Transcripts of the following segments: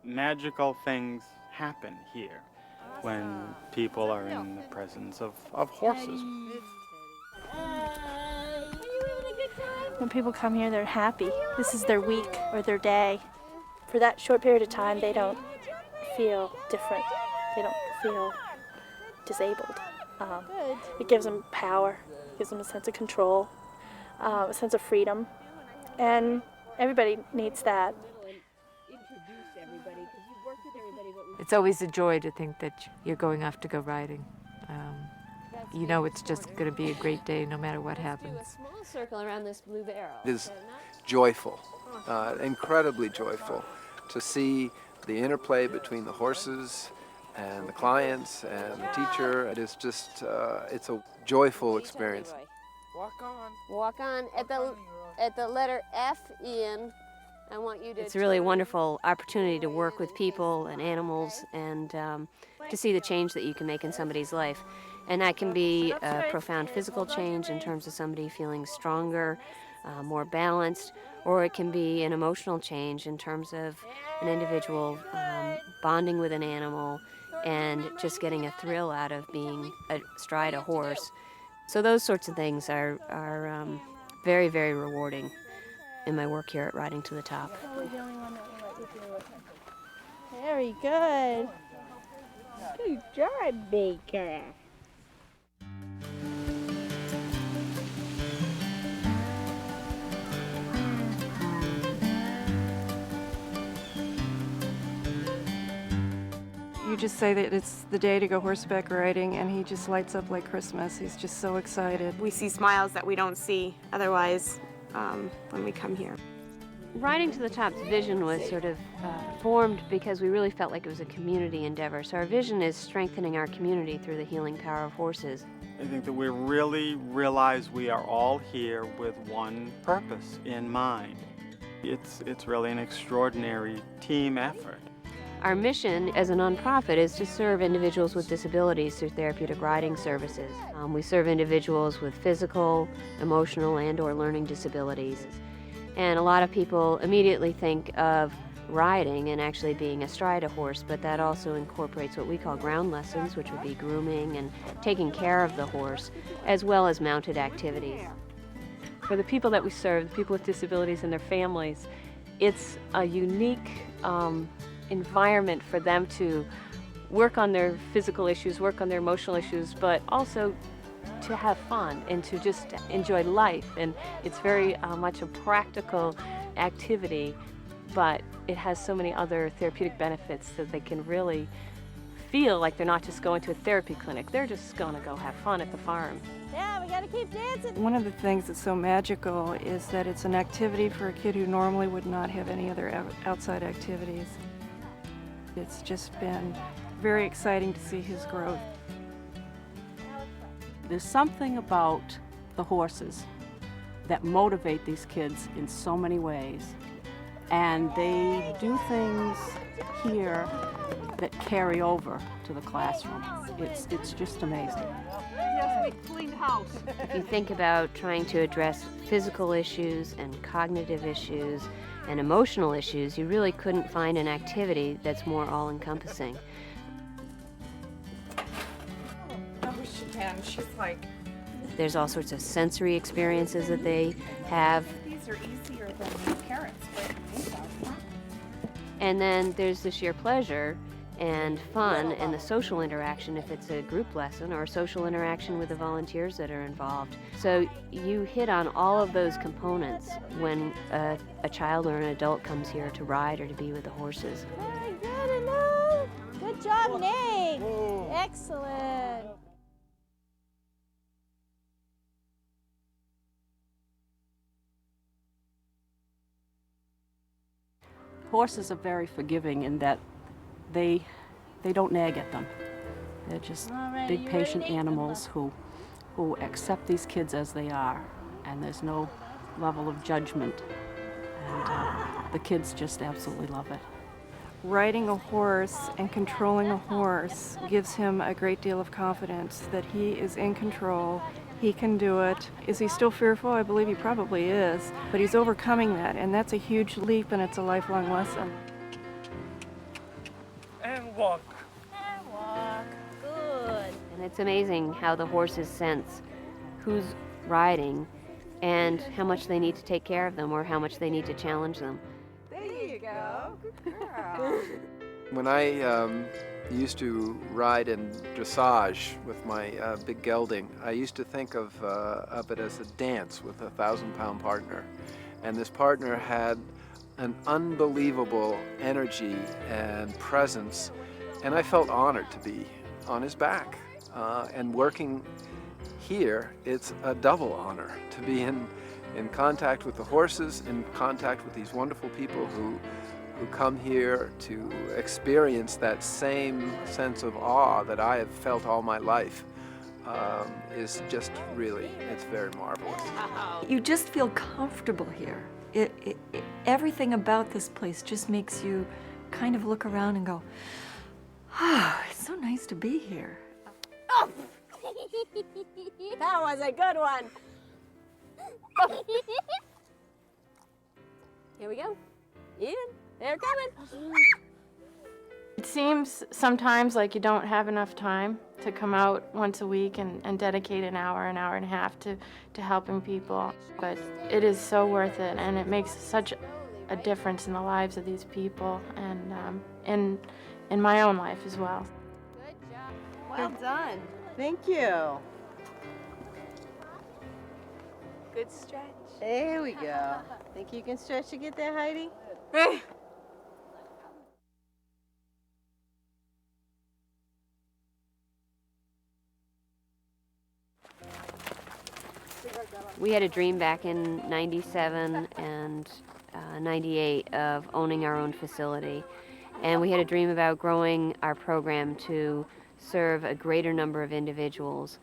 Magical things happen here when people are in the presence of horses. When people come here, they're happy. This is their week or their day. For that short period of time, they don't feel different. They don't feel disabled. It gives them power, gives them a sense of control, a sense of freedom, and everybody needs that. It's always a joy to think that you're going off to go riding. You know it's just going to be a great day no matter what happens. Do a small circle around this blue barrel. It is joyful, incredibly joyful, to see the interplay between the horses and the clients and the teacher. It is just, it's a joyful experience. Walk on. Walk on. At the letter F, Ian, I want you to... It's really a wonderful opportunity to work with people and animals and to see the change that you can make in somebody's life. And that can be a profound physical change in terms of somebody feeling stronger, more balanced, or it can be an emotional change in terms of an individual bonding with an animal and just getting a thrill out of being astride a horse. So those sorts of things are very, very rewarding in my work here at Riding to the Top. Very good. Good job, Baker. You just say that it's the day to go horseback riding, and he just lights up like Christmas. He's just so excited. We see smiles that we don't see otherwise when we come here. Riding to the Top's vision was sort of formed because we really felt like it was a community endeavor. So our vision is strengthening our community through the healing power of horses. I think that we really realize we are all here with one purpose in mind. It's really an extraordinary team effort. Our mission as a nonprofit is to serve individuals with disabilities through therapeutic riding services. We serve individuals with physical, emotional, and/or learning disabilities. And a lot of people immediately think of riding and actually being astride a horse, but that also incorporates what we call ground lessons, which would be grooming and taking care of the horse, as well as mounted activities. For the people that we serve, the people with disabilities and their families, it's a unique environment for them to work on their physical issues, work on their emotional issues, but also to have fun and to just enjoy life. And it's very much a practical activity, but it has so many other therapeutic benefits that they can really feel like they're not just going to a therapy clinic, they're just going to go have fun at the farm. Yeah, we gotta keep dancing. One of the things that's so magical is that it's an activity for a kid who normally would not have any other outside activities. It's just been very exciting to see his growth. There's something about the horses that motivate these kids in so many ways. And they do things here that carry over to the classroom. It's just amazing. Yes, we cleaned house. If you think about trying to address physical issues and cognitive issues and emotional issues, you really couldn't find an activity that's more all-encompassing. Oh, she can. She's like... There's all sorts of sensory experiences that they have. These are easier than parents. And then there's the sheer pleasure and fun and the social interaction if it's a group lesson or social interaction with the volunteers that are involved. So you hit on all of those components when a child or an adult comes here to ride or to be with the horses. Very good, enough. Good job, Nate. Excellent. Horses are very forgiving in that they don't nag at them. They're just big, patient animals who accept these kids as they are, and there's no level of judgment. And the kids just absolutely love it. Riding a horse and controlling a horse gives him a great deal of confidence that he is in control. He can do it. Is he still fearful? I believe he probably is, but he's overcoming that, and that's a huge leap, and it's a lifelong lesson. Walk. Good. And it's amazing how the horses sense who's riding and how much they need to take care of them or how much they need to challenge them. There you go. Good girl. When I used to ride in dressage with my big gelding, I used to think of it as a dance with a 1,000-pound partner. And this partner had an unbelievable energy and presence, and I felt honored to be on his back. And working here, it's a double honor to be in contact with the horses, in contact with these wonderful people who come here to experience that same sense of awe that I have felt all my life. Is just really, it's very marvelous. You just feel comfortable here. Everything about this place just makes you kind of look around and go, oh, it's so nice to be here. Oh! That was a good one. Here we go. Ian, they're coming. It seems sometimes like you don't have enough time to come out once a week and dedicate an hour and a half to helping people. But it is so worth it, and it makes such a difference in the lives of these people and in my own life as well. Good job. Well done. Thank you. Good stretch. There we go. Think you can stretch to get there, Heidi? We had a dream back in '97 and '98 of owning our own facility. And we had a dream about growing our program to serve a greater number of individuals.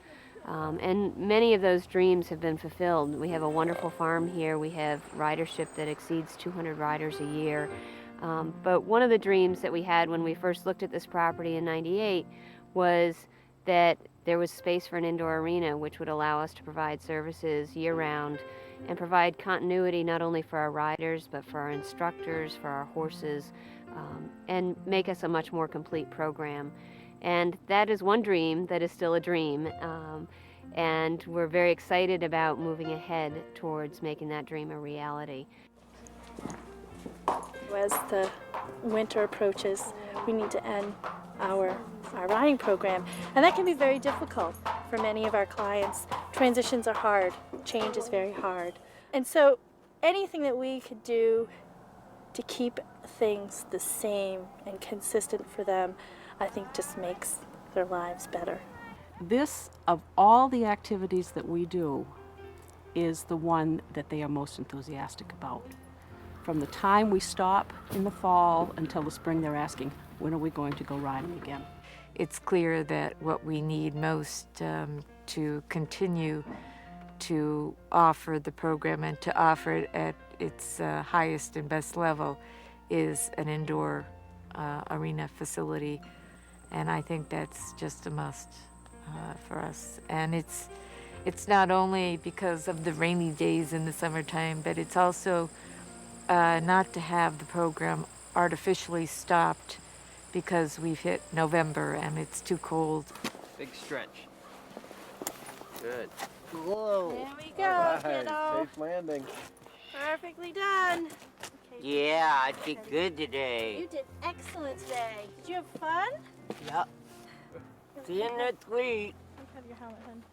And many of those dreams have been fulfilled. We have a wonderful farm here. We have ridership that exceeds 200 riders a year. But one of the dreams that we had when we first looked at this property in '98 was that there was space for an indoor arena which would allow us to provide services year-round and provide continuity not only for our riders but for our instructors, for our horses, and make us a much more complete program. And that is one dream that is still a dream, and we're very excited about moving ahead towards making that dream a reality. As the winter approaches, we need to end our riding program, and that can be very difficult for many of our clients. Transitions are hard, change is very hard, and so anything that we could do to keep things the same and consistent for them, I think just makes their lives better. This, of all the activities that we do, is the one that they are most enthusiastic about. From the time we stop in the fall until the spring, they're asking, when are we going to go riding again? It's clear that what we need most to continue to offer the program and to offer it at its highest and best level is an indoor arena facility. And I think that's just a must for us. And it's not only because of the rainy days in the summertime, but it's also not to have the program artificially stopped because we've hit November and it's too cold. Big stretch. Good. Whoa. There we go, kiddo. Safe landing. Perfectly done. Okay. Yeah, I did good today. You did excellent today. Did you have fun? Yep. See you next week. Have your helmet, hon.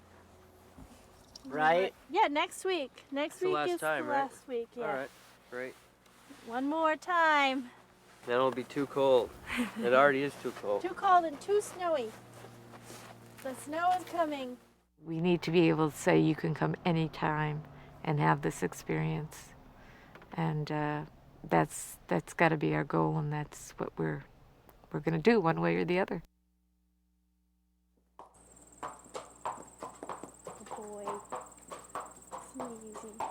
Right? Yeah, next week. Next the week last is time, the right? last week. Yeah. All right. Great. One more time. Then it'll be too cold. It already is too cold. Too cold and too snowy. The snow is coming. We need to be able to say you can come anytime and have this experience. And that's got to be our goal, and that's what we're going to do one way or the other. Good boy. It's easy.